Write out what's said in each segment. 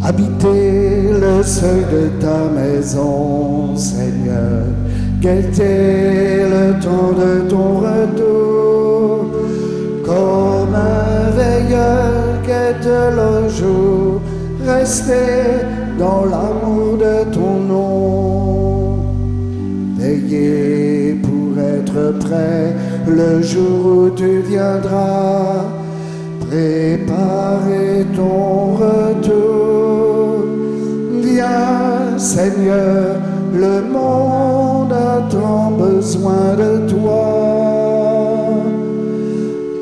Habiter le seuil de ta maison, Seigneur, guetter le temps de ton retour, comme un veilleur guette le jour, rester dans l'amour de ton nom, veiller pour être prêt le jour où tu viendras, préparer ton retour. Viens, Seigneur, le monde a tant besoin de toi.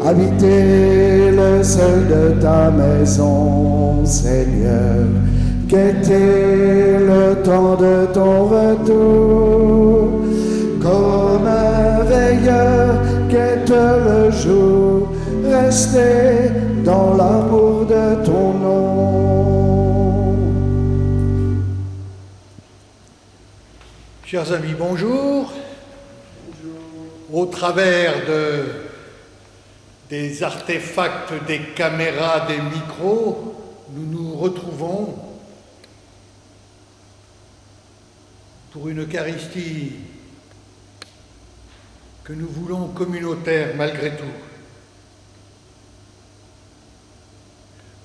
Habiter le seuil de ta maison, Seigneur, guetter le temps de ton retour, comme un veilleur guette le jour, rester dans l'amour de ton nom. Chers amis, bonjour. Au travers des artefacts, des caméras, des micros, nous nous retrouvons pour une Eucharistie que nous voulons communautaire malgré tout.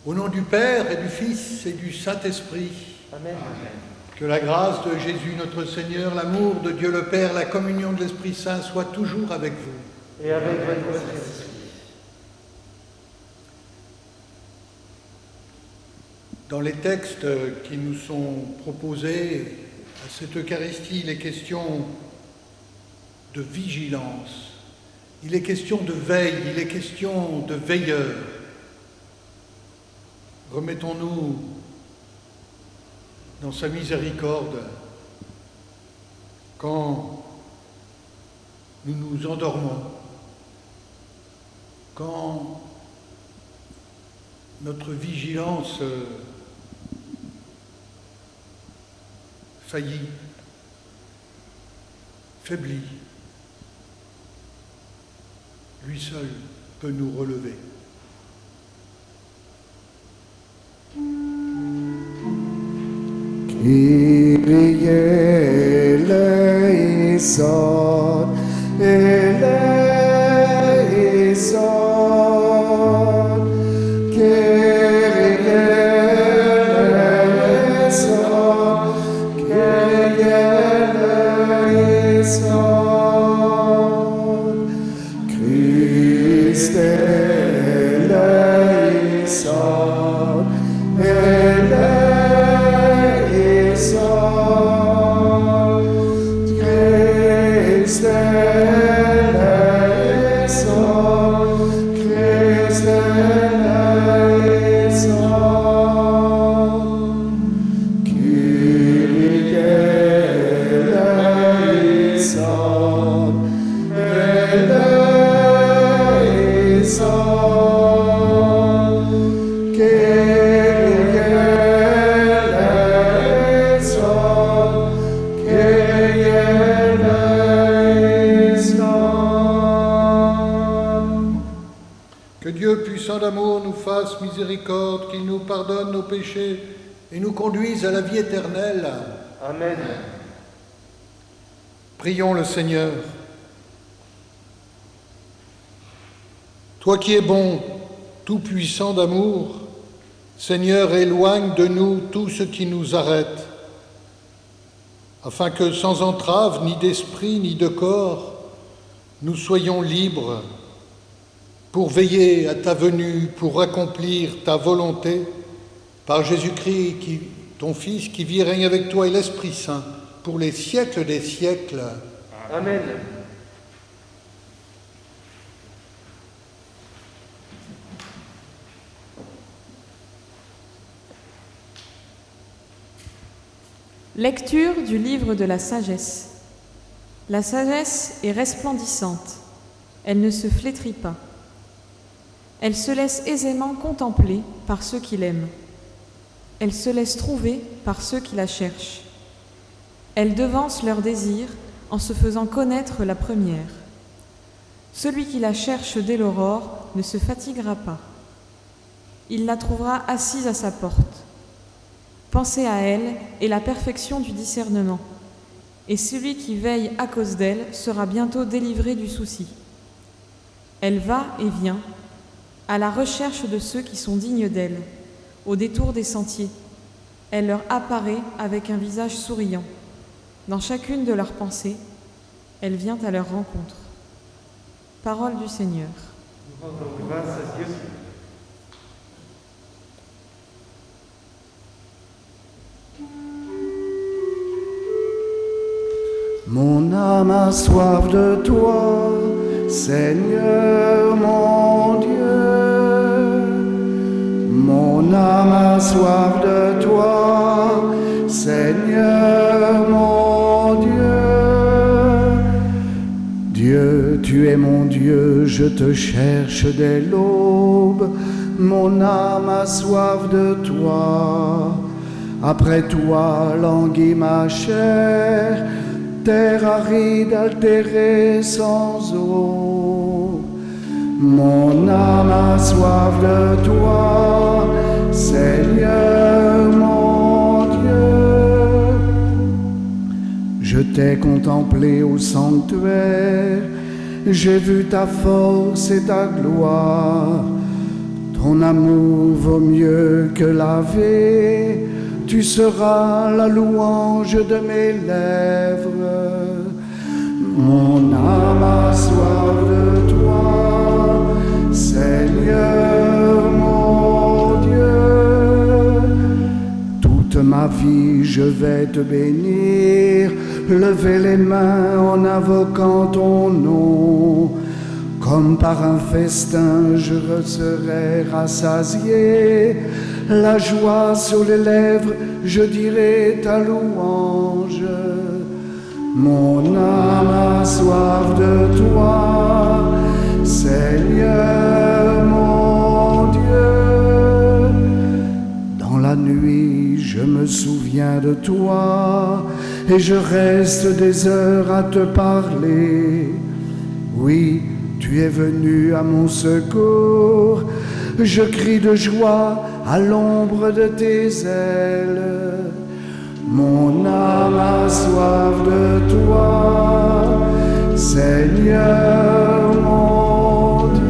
Au nom du Père et du Fils et du Saint-Esprit. Amen. Que la grâce de Jésus notre Seigneur, l'amour de Dieu le Père, la communion de l'Esprit Saint soit toujours avec vous. Et avec votre esprit. Dans les textes qui nous sont proposés à cette Eucharistie, il est question de vigilance, il est question de veille, il est question de veilleur. Remettons-nous dans sa miséricorde quand nous nous endormons, quand notre vigilance faillit, faiblit. Lui seul peut nous relever. Kyrie eleison, eleison, Kyrie eleison, Kyrie eleison, Christe eleison, D'amour nous fasse miséricorde, qu'il nous pardonne nos péchés et nous conduise à la vie éternelle. Amen. Prions le Seigneur. Toi qui es bon, tout-puissant d'amour, Seigneur, éloigne de nous tout ce qui nous arrête, afin que sans entrave ni d'esprit ni de corps, nous soyons libres pour veiller à ta venue, pour accomplir ta volonté, par Jésus-Christ, ton Fils, qui vit et règne avec toi et l'Esprit Saint, pour les siècles des siècles. Amen. Lecture du livre de la sagesse. La sagesse est resplendissante, elle ne se flétrit pas. Elle se laisse aisément contempler par ceux qui l'aiment. Elle se laisse trouver par ceux qui la cherchent. Elle devance leurs désirs en se faisant connaître la première. Celui qui la cherche dès l'aurore ne se fatiguera pas. Il la trouvera assise à sa porte. Pensez à elle et la perfection du discernement. Et celui qui veille à cause d'elle sera bientôt délivré du souci. Elle va et vient, à la recherche de ceux qui sont dignes d'elle, au détour des sentiers. Elle leur apparaît avec un visage souriant. Dans chacune de leurs pensées, elle vient à leur rencontre. Parole du Seigneur. Nous rendons grâce à Dieu. Mon âme a soif de toi, Seigneur mon Dieu. Mon âme a soif de toi, Seigneur mon Dieu. Dieu, tu es mon Dieu, je te cherche dès l'aube. Mon âme a soif de toi. Après toi languit ma chair, terre aride, altérée sans eau. Mon âme a soif de toi, Seigneur mon Dieu. Je t'ai contemplé au sanctuaire, j'ai vu ta force et ta gloire. Ton amour vaut mieux que la vie. Tu seras la louange de mes lèvres. Mon âme a soif de toi, Seigneur mon Dieu. Toute ma vie je vais te bénir, lever les mains en invoquant ton nom. Comme par un festin je serai rassasié, la joie sur les lèvres, je dirai ta louange. Mon âme a soif de toi, Seigneur mon Dieu. Dans la nuit, je me souviens de toi et je reste des heures à te parler. Oui, tu es venu à mon secours, je crie de joie à l'ombre de tes ailes. Mon âme a soif de toi, Seigneur mon Dieu.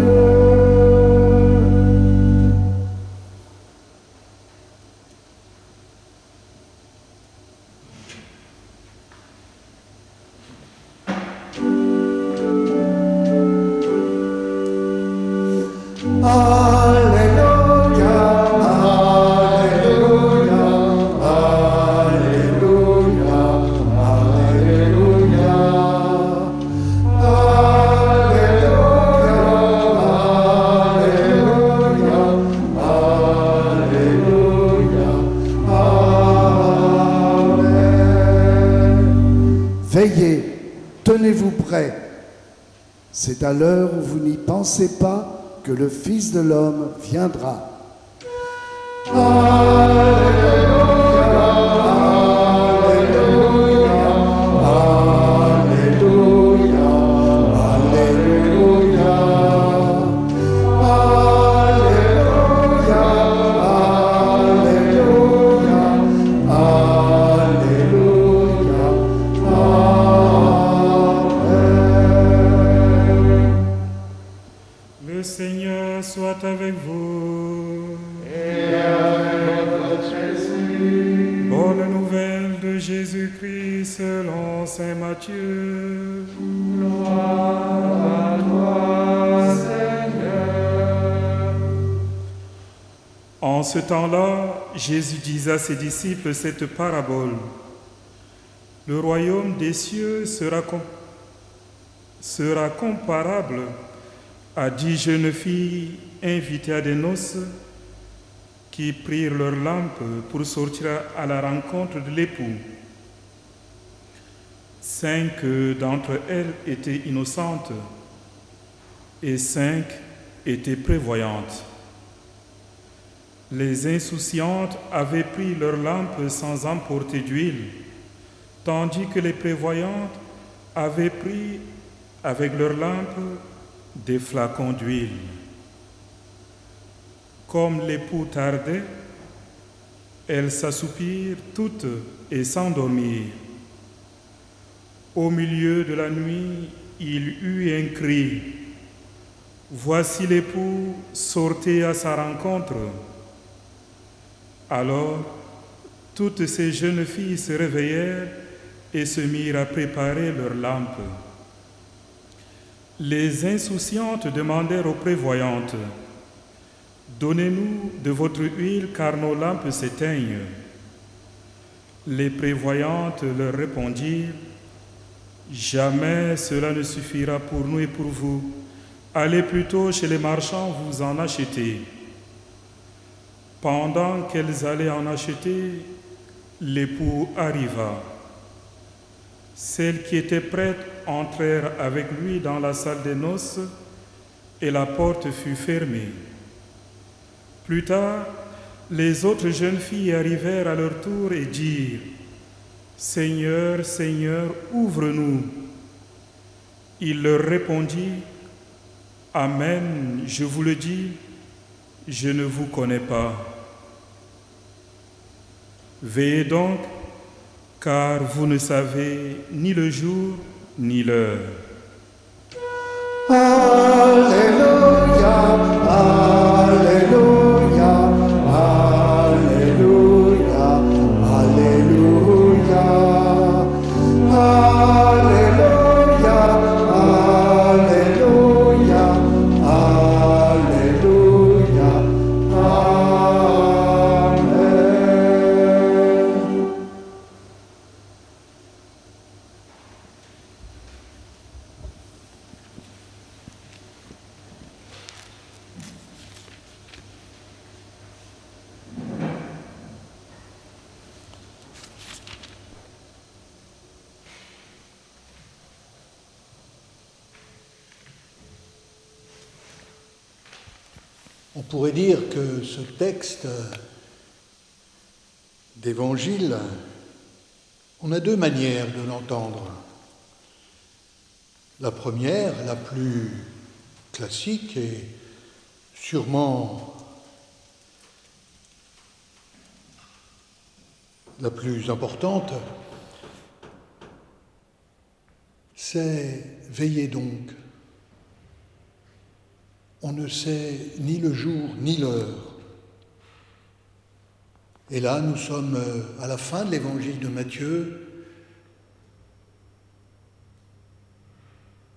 Veillez, tenez-vous prêts. C'est à l'heure où vous n'y pensez pas que le Fils de l'homme viendra. Le Seigneur soit avec vous. Et avec votre esprit. Bonne nouvelle de Jésus-Christ selon saint Matthieu. Gloire à toi, Seigneur. En ce temps-là, Jésus dit à ses disciples cette parabole. Le royaume des cieux sera comparable à 10 jeunes filles invitées à des noces qui prirent leurs lampes pour sortir à la rencontre de l'époux. 5 d'entre elles étaient innocentes et 5 étaient prévoyantes. Les insouciantes avaient pris leurs lampes sans emporter d'huile, tandis que les prévoyantes avaient pris avec leurs lampes des flacons d'huile. Comme l'époux tardait, elles s'assoupirent toutes et s'endormirent. Au milieu de la nuit, il eut un cri. Voici l'époux, sortez à sa rencontre. Alors, toutes ces jeunes filles se réveillèrent et se mirent à préparer leurs lampes. Les insouciantes demandèrent aux prévoyantes, « Donnez-nous de votre huile car nos lampes s'éteignent. » Les prévoyantes leur répondirent, « Jamais cela ne suffira pour nous et pour vous. Allez plutôt chez les marchands vous en acheter. » Pendant qu'elles allaient en acheter, l'époux arriva. Celles qui étaient prêtes entrèrent avec lui dans la salle des noces et la porte fut fermée. Plus tard, les autres jeunes filles arrivèrent à leur tour et dirent, « Seigneur, Seigneur, ouvre-nous. » Il leur répondit, « Amen, je vous le dis, je ne vous connais pas. Veillez donc, car vous ne savez ni le jour ni l'heure. » Alléluia, Alléluia, Alléluia, Alléluia, Alléluia, Alléluia, Alléluia, Amen. On pourrait dire que ce texte d'évangile, on a deux manières de l'entendre. La première, la plus classique et sûrement la plus importante, c'est « Veillez donc ». On ne sait ni le jour ni l'heure. Et là, nous sommes à la fin de l'évangile de Matthieu.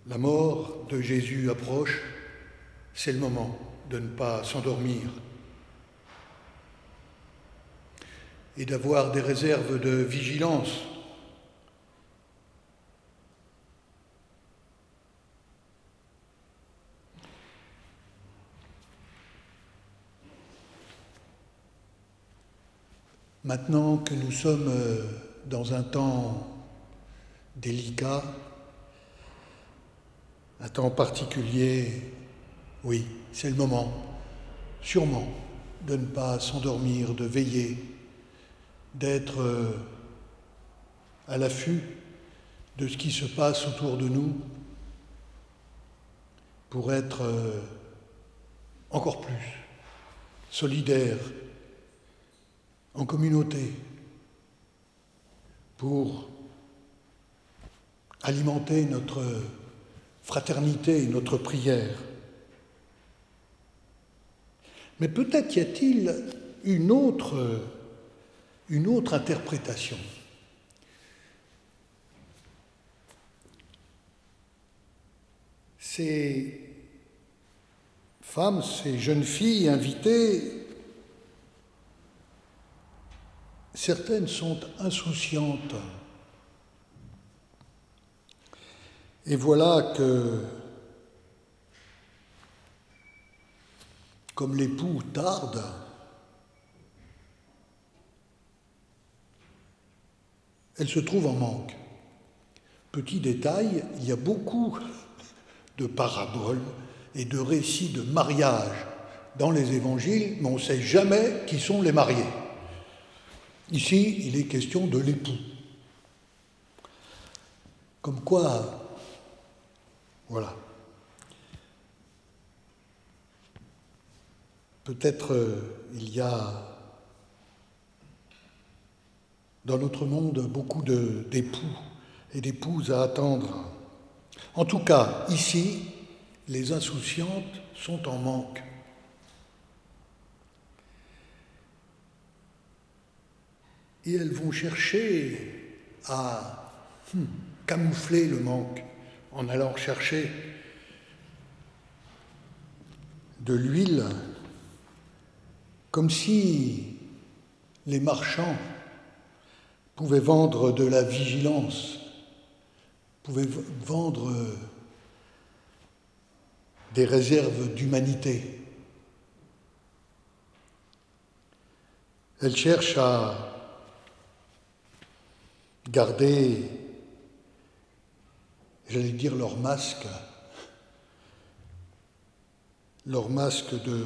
La mort de Jésus approche, c'est le moment de ne pas s'endormir et d'avoir des réserves de vigilance. Maintenant que nous sommes dans un temps délicat, un temps particulier, oui, c'est le moment, sûrement, de ne pas s'endormir, de veiller, d'être à l'affût de ce qui se passe autour de nous pour être encore plus solidaires, en communauté, pour alimenter notre fraternité et notre prière. Mais peut-être y a-t-il une autre interprétation. Ces femmes, ces jeunes filles invitées, certaines sont insouciantes. Et voilà que, comme l'époux tarde, elles se trouvent en manque. Petit détail, il y a beaucoup de paraboles et de récits de mariage dans les évangiles, mais on ne sait jamais qui sont les mariés. Ici, il est question de l'époux. Comme quoi, voilà. Peut-être il y a dans notre monde beaucoup d'époux et d'épouses à attendre. En tout cas, ici, les insouciantes sont en manque. Et elles vont chercher à camoufler le manque en allant chercher de l'huile, comme si les marchands pouvaient vendre de la vigilance, pouvaient vendre des réserves d'humanité. Elles cherchent à garder, j'allais dire, leur masque de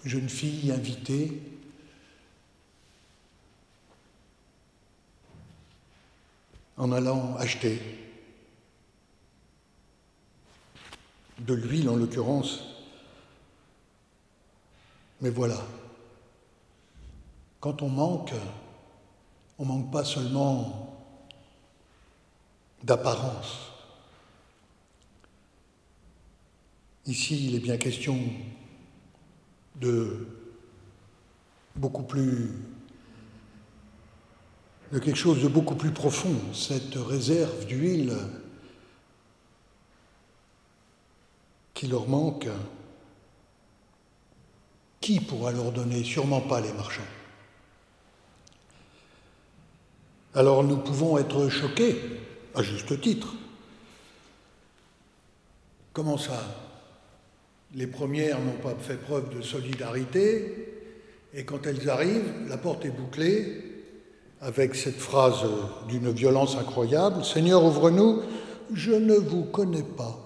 jeune fille invitée, en allant acheter de l'huile en l'occurrence. Mais voilà, quand on manque pas seulement d'apparence. Ici, il est bien question de quelque chose de beaucoup plus profond, cette réserve d'huile qui leur manque. Qui pourra leur donner? Sûrement pas les marchands. Alors nous pouvons être choqués, à juste titre. Comment ça? Les premières n'ont pas fait preuve de solidarité, et quand elles arrivent, la porte est bouclée, avec cette phrase d'une violence incroyable, « Seigneur, ouvre-nous, je ne vous connais pas ».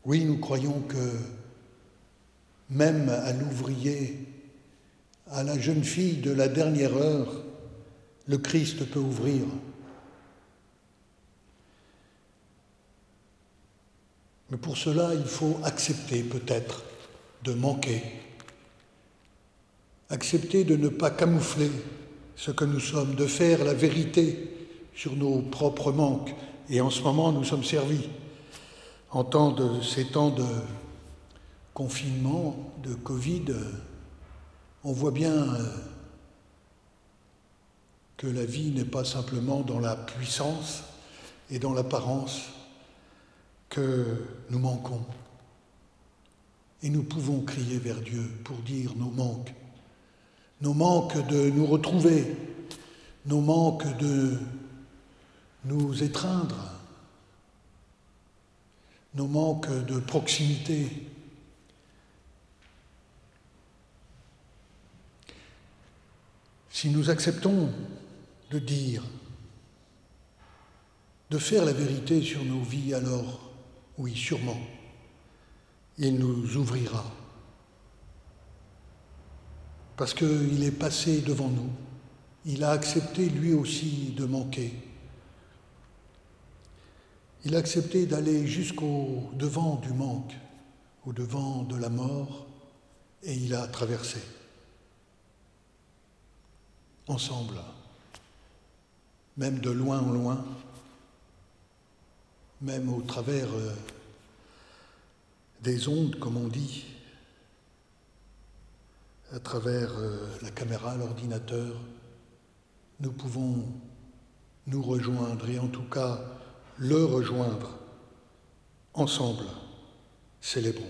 Oui, nous croyons que même à l'ouvrier, à la jeune fille de la dernière heure, le Christ peut ouvrir. Mais pour cela, il faut accepter peut-être de manquer, accepter de ne pas camoufler ce que nous sommes, de faire la vérité sur nos propres manques. Et en ce moment, nous sommes servis. En ces temps de confinement, de Covid, on voit bien que la vie n'est pas simplement dans la puissance et dans l'apparence, que nous manquons. Et nous pouvons crier vers Dieu pour dire nos manques de nous retrouver, nos manques de nous étreindre, nos manques de proximité. Si nous acceptons de dire, de faire la vérité sur nos vies, alors oui, sûrement, il nous ouvrira. Parce qu'il est passé devant nous, il a accepté lui aussi de manquer. Il a accepté d'aller jusqu'au devant du manque, au devant de la mort, et il a traversé. Ensemble, même de loin en loin, même au travers des ondes, comme on dit, à travers la caméra, l'ordinateur, nous pouvons nous rejoindre et en tout cas le rejoindre. Ensemble, célébrons.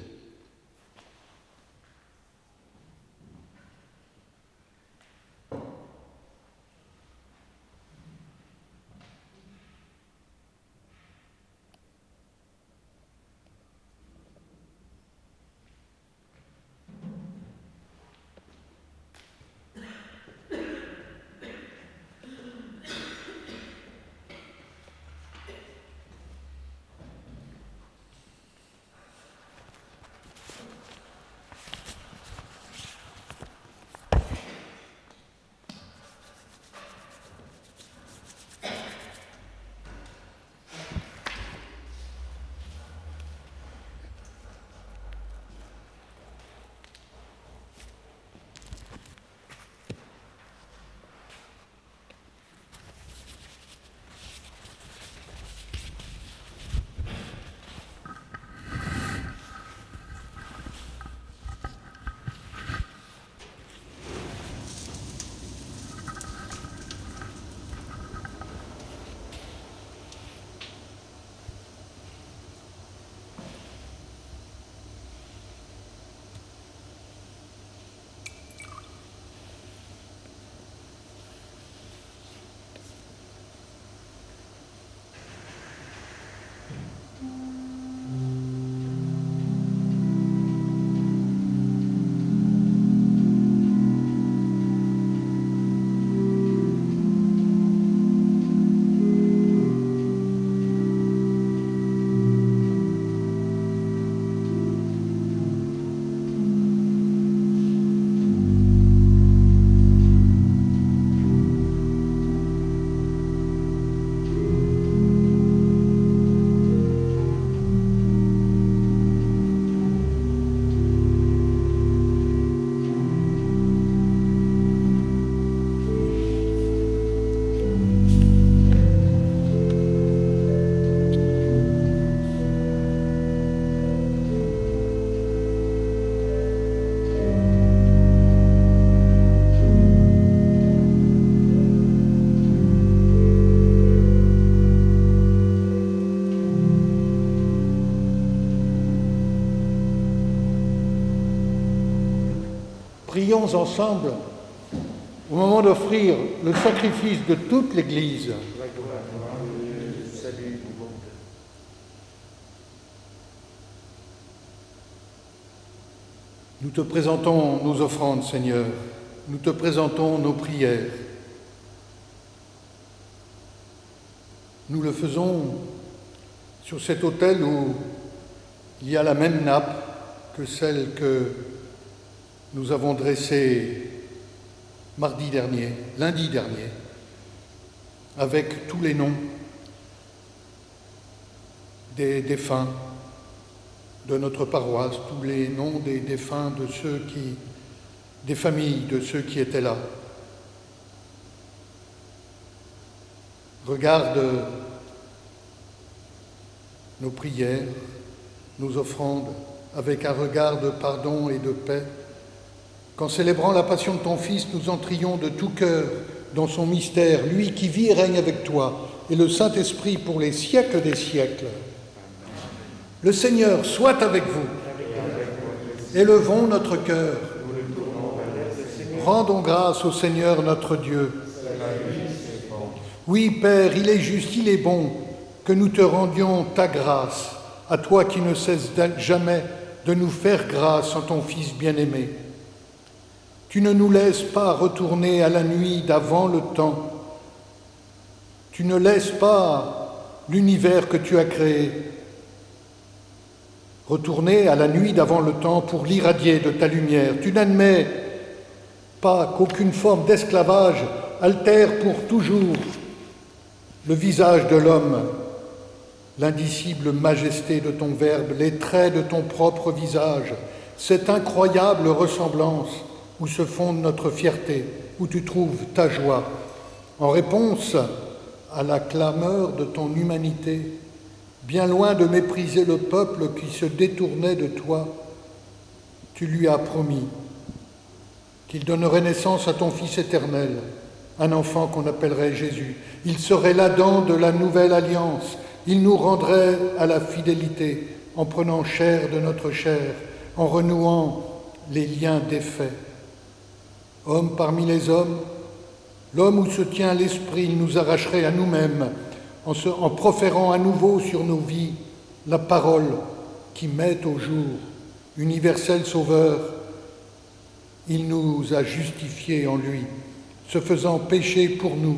prions ensemble au moment d'offrir le sacrifice de toute l'Église. Nous te présentons nos offrandes, Seigneur. Nous te présentons nos prières. Nous le faisons sur cet autel où il y a la même nappe que celle que nous avons dressée lundi dernier, avec tous les noms des défunts de notre paroisse, tous les noms des défunts des familles de ceux qui étaient là. Regarde nos prières, nos offrandes, avec un regard de pardon et de paix. Qu'en célébrant la passion de ton Fils, nous entrions de tout cœur dans son mystère, lui qui vit et règne avec toi, et le Saint-Esprit pour les siècles des siècles. Le Seigneur soit avec vous. Élevons notre cœur. Rendons grâce au Seigneur notre Dieu. Oui, Père, il est juste, il est bon que nous te rendions ta grâce, à toi qui ne cesses jamais de nous faire grâce en ton Fils bien-aimé. Tu ne nous laisses pas retourner à la nuit d'avant le temps. Tu ne laisses pas l'univers que tu as créé retourner à la nuit d'avant le temps pour l'irradier de ta lumière. Tu n'admets pas qu'aucune forme d'esclavage altère pour toujours le visage de l'homme, l'indicible majesté de ton Verbe, les traits de ton propre visage, cette incroyable ressemblance où se fonde notre fierté, où tu trouves ta joie. En réponse à la clameur de ton humanité, bien loin de mépriser le peuple qui se détournait de toi, tu lui as promis qu'il donnerait naissance à ton Fils éternel, un enfant qu'on appellerait Jésus. Il serait l'Adam de la nouvelle alliance. Il nous rendrait à la fidélité en prenant chair de notre chair, en renouant les liens défaits. Homme parmi les hommes, l'homme où se tient l'Esprit, il nous arracherait à nous-mêmes en proférant à nouveau sur nos vies la parole qui met au jour, universel Sauveur. Il nous a justifiés en lui, se faisant péché pour nous,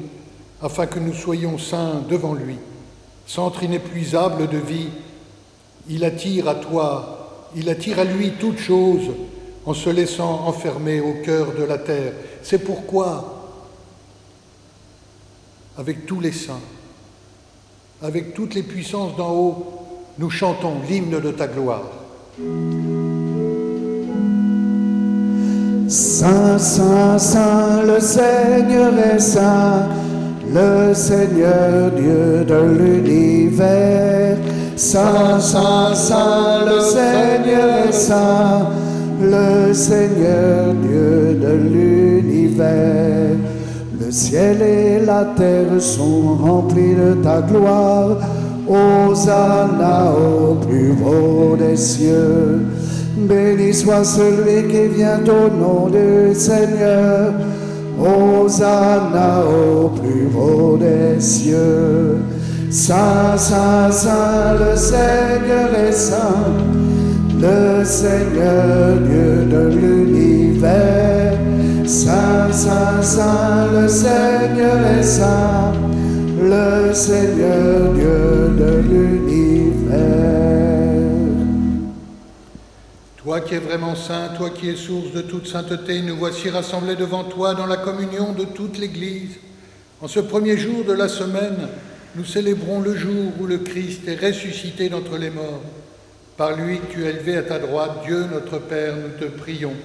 afin que nous soyons saints devant lui. Centre inépuisable de vie, il attire à lui toutes choses en se laissant enfermer au cœur de la terre. C'est pourquoi, avec tous les saints, avec toutes les puissances d'en haut, nous chantons l'hymne de ta gloire. Saint, Saint, Saint, le Seigneur est saint, le Seigneur Dieu de l'univers. Saint, Saint, Saint, le Seigneur est saint, le Seigneur Dieu de l'univers. Le ciel et la terre sont remplis de ta gloire. Hosanna au plus haut des cieux. Béni soit celui qui vient au nom du Seigneur. Hosanna au plus haut des cieux. Saint, Saint, Saint, le Seigneur est saint, le Seigneur Dieu de l'univers. Saint, Saint, Saint, le Seigneur est saint, le Seigneur Dieu de l'univers. Toi qui es vraiment saint, toi qui es source de toute sainteté, nous voici rassemblés devant toi dans la communion de toute l'Église. En ce premier jour de la semaine, nous célébrons le jour où le Christ est ressuscité d'entre les morts. Par lui, tu es élevé à ta droite, Dieu notre Père, nous te prions.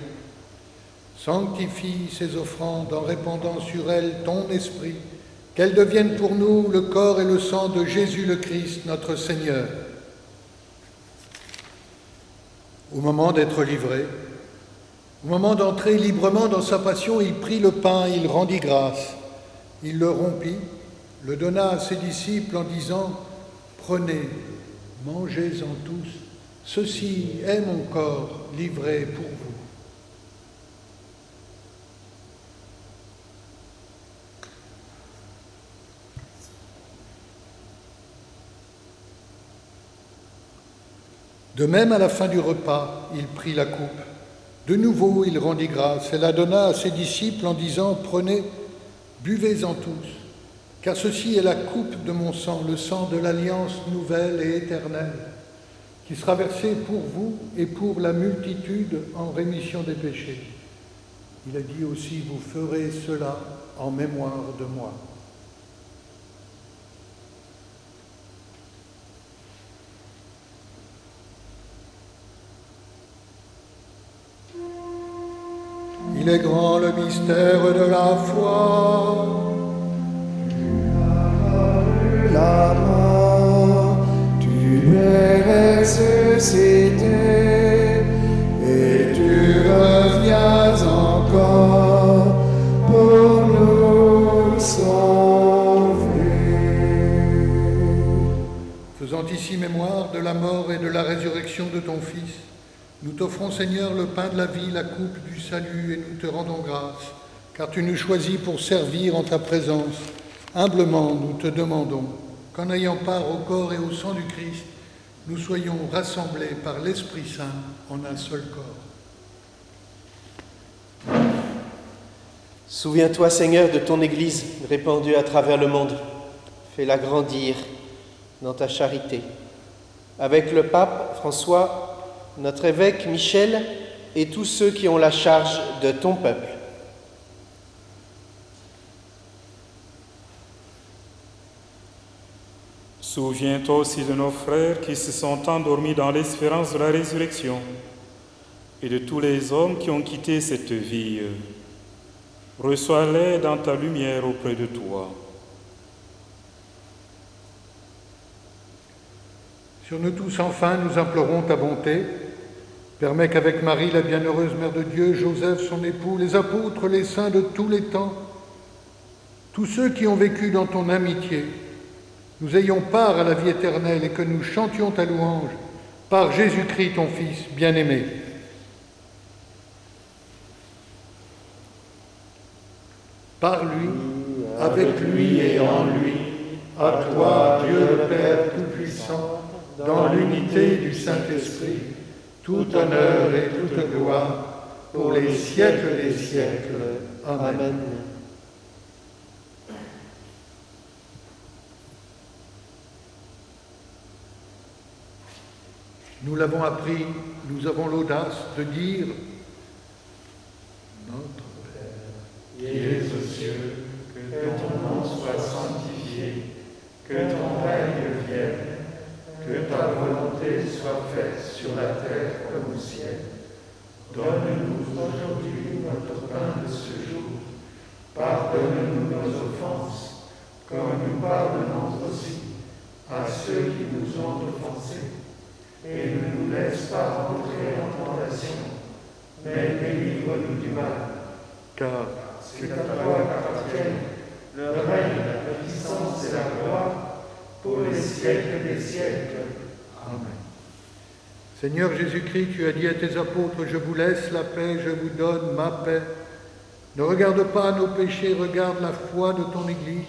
Sanctifie ces offrandes en répandant sur elles ton esprit, qu'elles deviennent pour nous le corps et le sang de Jésus le Christ, notre Seigneur. Au moment d'être livré, au moment d'entrer librement dans sa passion, il prit le pain, il rendit grâce. Il le rompit, le donna à ses disciples en disant « Prenez, mangez-en tous, ceci est mon corps livré pour vous. » De même, à la fin du repas, il prit la coupe. De nouveau, il rendit grâce et la donna à ses disciples en disant « Prenez, buvez-en tous, car ceci est la coupe de mon sang, le sang de l'alliance nouvelle et éternelle, qui sera versé pour vous et pour la multitude en rémission des péchés. » Il a dit aussi « Vous ferez cela en mémoire de moi. » Il est grand le mystère de la foi. La mort, tu es ressuscité et tu reviens encore pour nous sauver. Faisant ici mémoire de la mort et de la résurrection de ton Fils, nous t'offrons, Seigneur, le pain de la vie, la coupe du salut, et nous te rendons grâce, car tu nous choisis pour servir en ta présence. Humblement, nous te demandons qu'en ayant part au corps et au sang du Christ, nous soyons rassemblés par l'Esprit Saint en un seul corps. Souviens-toi, Seigneur, de ton Église répandue à travers le monde. Fais-la grandir dans ta charité. Avec le pape François, notre évêque Michel et tous ceux qui ont la charge de ton peuple. Souviens-toi aussi de nos frères qui se sont endormis dans l'espérance de la résurrection et de tous les hommes qui ont quitté cette vie. Reçois-les dans ta lumière auprès de toi. Sur nous tous, enfin, nous implorons ta bonté. Permets qu'avec Marie, la bienheureuse Mère de Dieu, Joseph, son époux, les apôtres, les saints de tous les temps, tous ceux qui ont vécu dans ton amitié, nous ayons part à la vie éternelle et que nous chantions ta louange par Jésus-Christ, ton Fils bien-aimé. Par lui, avec lui et en lui, à toi, Dieu le Père Tout-Puissant, dans l'unité du Saint-Esprit, tout honneur et toute gloire pour les siècles des siècles. Amen. Amen. Nous l'avons appris, nous avons l'audace de dire Notre Père, qui es aux cieux, que ton nom soit sanctifié, que ton règne vienne, que ta volonté soit faite sur la terre comme au ciel. Donne-nous aujourd'hui notre pain de ce jour. Pardonne-nous nos offenses, comme nous pardonnons aussi à ceux qui nous ont offensés. Et ne nous laisse pas entrer en tentation, mais délivre-nous du mal. car C'est à toi qu'appartiennent le règne, la puissance et la gloire pour les siècles des siècles. Amen. Seigneur Jésus-Christ, tu as dit à tes apôtres, je vous laisse la paix, je vous donne ma paix. Ne regarde pas nos péchés, regarde la foi de ton Église.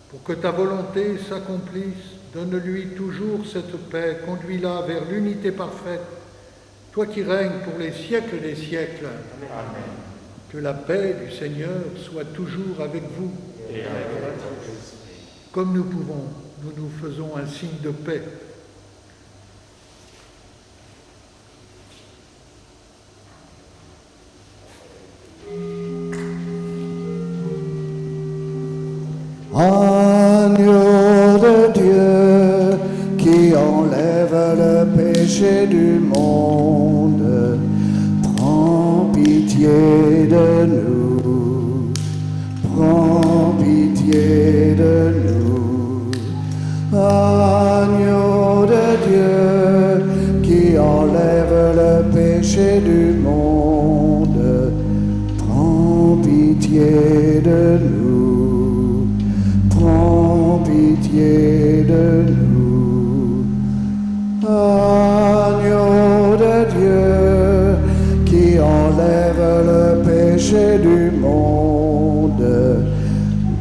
Pour que ta volonté s'accomplisse, donne-lui toujours cette paix, conduis-la vers l'unité parfaite, toi qui règnes pour les siècles des siècles. Amen. Que la paix du Seigneur soit toujours avec vous. Et avec votre esprit. Comme nous pouvons, nous nous faisons un signe de paix. Agneau de Dieu qui enlève le péché du monde, prends pitié de nous, prends pitié de nous. Agneau de Dieu qui enlève le péché du monde, prends pitié de nous, prends pitié de nous. Agneau de Dieu qui enlève le péché du monde,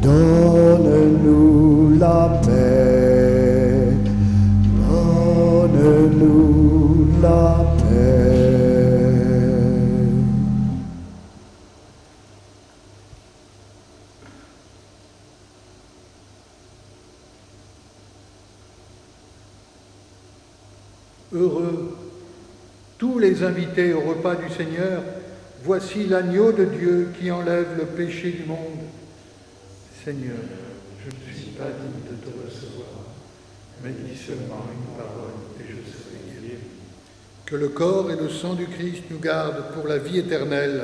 donne-nous la paix, donne-nous la paix. Heureux tous les invités au repas du Seigneur, voici l'agneau de Dieu qui enlève le péché du monde. Seigneur, je ne suis pas digne de te recevoir, mais dis seulement une parole et je serai guéri. Que le corps et le sang du Christ nous gardent pour la vie éternelle.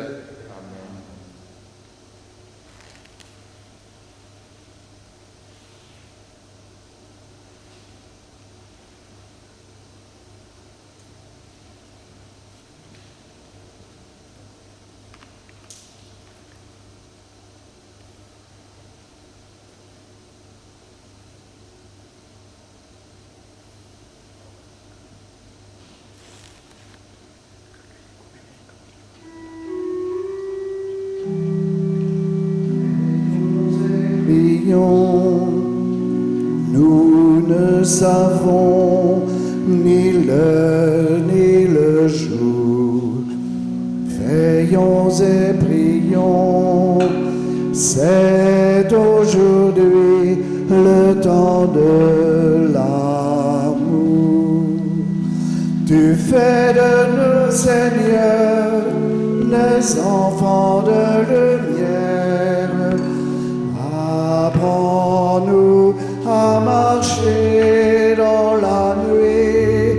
Nous ne savons ni l'heure ni le jour. Veillons et prions. C'est aujourd'hui le temps de l'amour. Tu fais de nous, Seigneur, les enfants de lumière. Apprends-nous à marcher dans la nuit.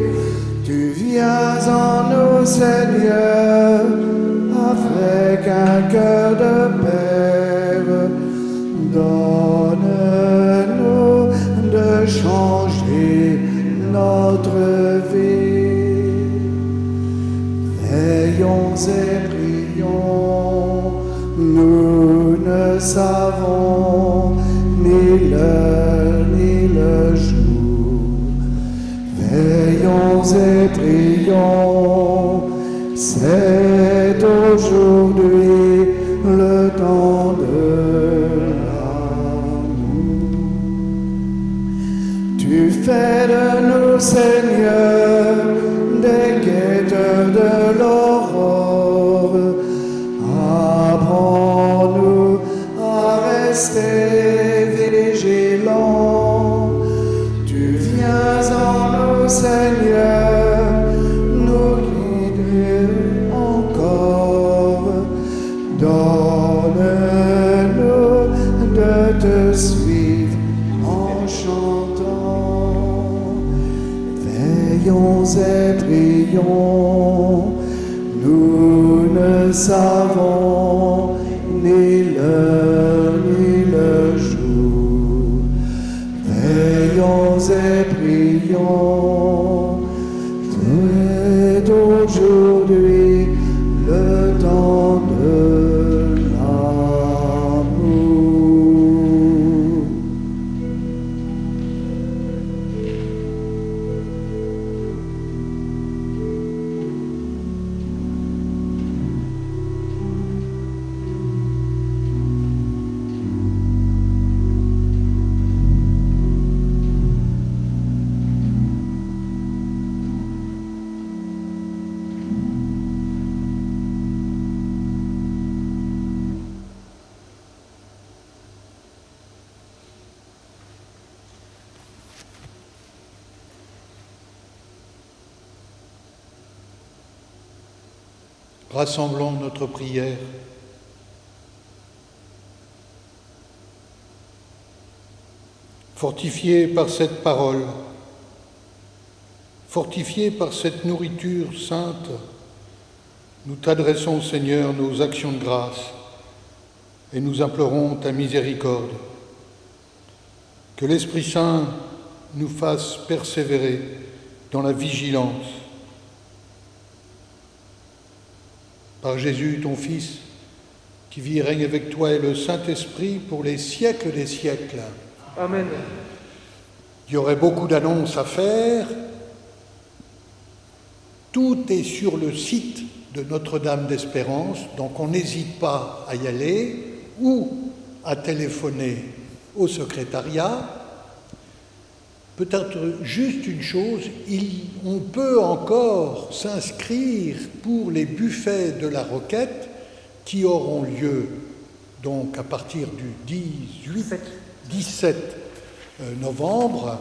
Tu viens en nous, Seigneur, avec un cœur de Père. Donne-nous de changer notre vie. Veillons et prions. Nous ne savons ni l'heure ni le jour. Veillons et prions. C'est aujourd'hui le temps de l'amour. Tu fais de nous, Seigneur, des guetteurs de l'aurore. Apprends-nous à rester vigilants. Tu viens en nous, Seigneur, nous guider encore. Donne-nous de te suivre en chantant. Veillons et prions. Nous ne savons ni l'heure ni le jour. Veillons et prions. C'est aujourd'hui le temps de l'amour. Rassemblons notre prière. Fortifiés par cette parole, fortifiés par cette nourriture sainte, nous t'adressons, Seigneur, nos actions de grâce et nous implorons ta miséricorde. Que l'Esprit Saint nous fasse persévérer dans la vigilance. Par Jésus, ton Fils, qui vit et règne avec toi et le Saint-Esprit pour les siècles des siècles. Amen. Il y aurait beaucoup d'annonces à faire. Tout est sur le site de Notre-Dame d'Espérance, donc on n'hésite pas à y aller ou à téléphoner au secrétariat. Peut-être juste une chose, on peut encore s'inscrire pour les buffets de la Roquette qui auront lieu donc à partir du 17 novembre.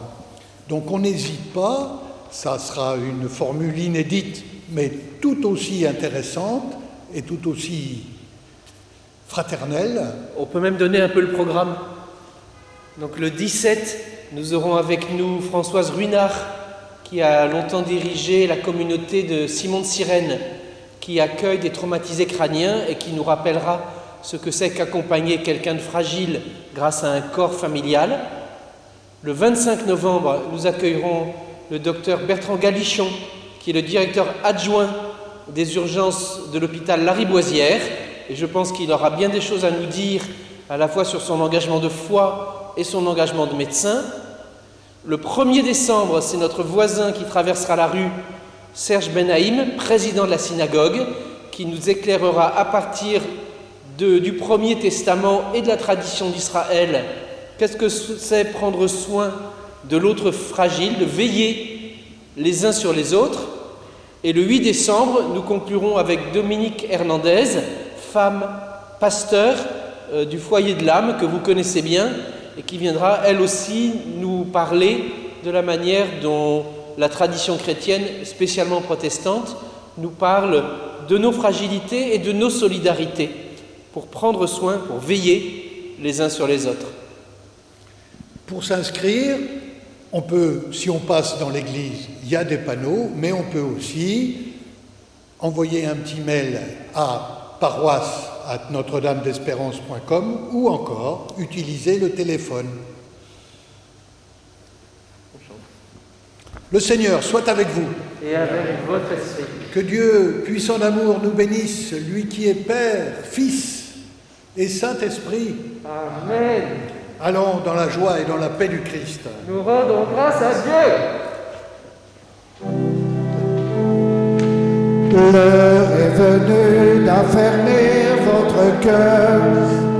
Donc on n'hésite pas, ça sera une formule inédite, mais tout aussi intéressante et tout aussi fraternelle. On peut même donner un peu le programme. Donc le 17, nous aurons avec nous Françoise Ruinard, qui a longtemps dirigé la communauté de Simon de Cyrène, qui accueille des traumatisés crâniens et qui nous rappellera ce que c'est qu'accompagner quelqu'un de fragile grâce à un corps familial. Le 25 novembre, nous accueillerons le docteur Bertrand Galichon, qui est le directeur adjoint des urgences de l'hôpital Lariboisière, et je pense qu'il aura bien des choses à nous dire, à la fois sur son engagement de foi et son engagement de médecin. Le 1er décembre, c'est notre voisin qui traversera la rue, Serge Benaïm, président de la synagogue, qui nous éclairera à partir du Premier Testament et de la tradition d'Israël. Qu'est-ce que c'est prendre soin de l'autre fragile, de veiller les uns sur les autres. Et le 8 décembre, nous conclurons avec Dominique Hernandez, femme pasteur du foyer de l'âme, que vous connaissez bien, et qui viendra, elle aussi, nous parler de la manière dont la tradition chrétienne, spécialement protestante, nous parle de nos fragilités et de nos solidarités, pour prendre soin, pour veiller les uns sur les autres. Pour s'inscrire, on peut, si on passe dans l'église, il y a des panneaux, mais on peut aussi envoyer un petit mail à paroisse@notre-dame-d'espérance.com ou encore utiliser le téléphone. Le Seigneur soit avec vous. Et avec votre esprit. Que Dieu, puissant d'amour, nous bénisse, lui qui est Père, Fils et Saint-Esprit. Amen. Allons dans la joie et dans la paix du Christ. Nous rendons grâce à Dieu. L'heure est venue d'affermir votre cœur.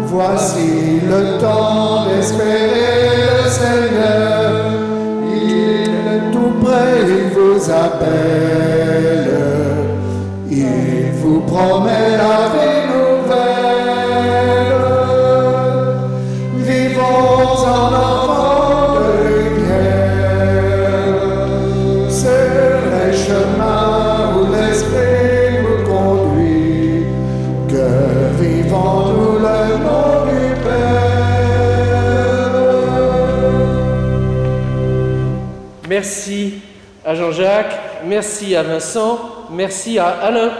Voici le temps d'espérer le Seigneur. Il est tout près, il vous appelle. Il vous promet la vie nouvelle. Vivons en enfants de lumière. Sur les chemins où l'Esprit nous conduit, que vivons-nous le nom du Père. Merci à Jean-Jacques, merci à Vincent, merci à Alain.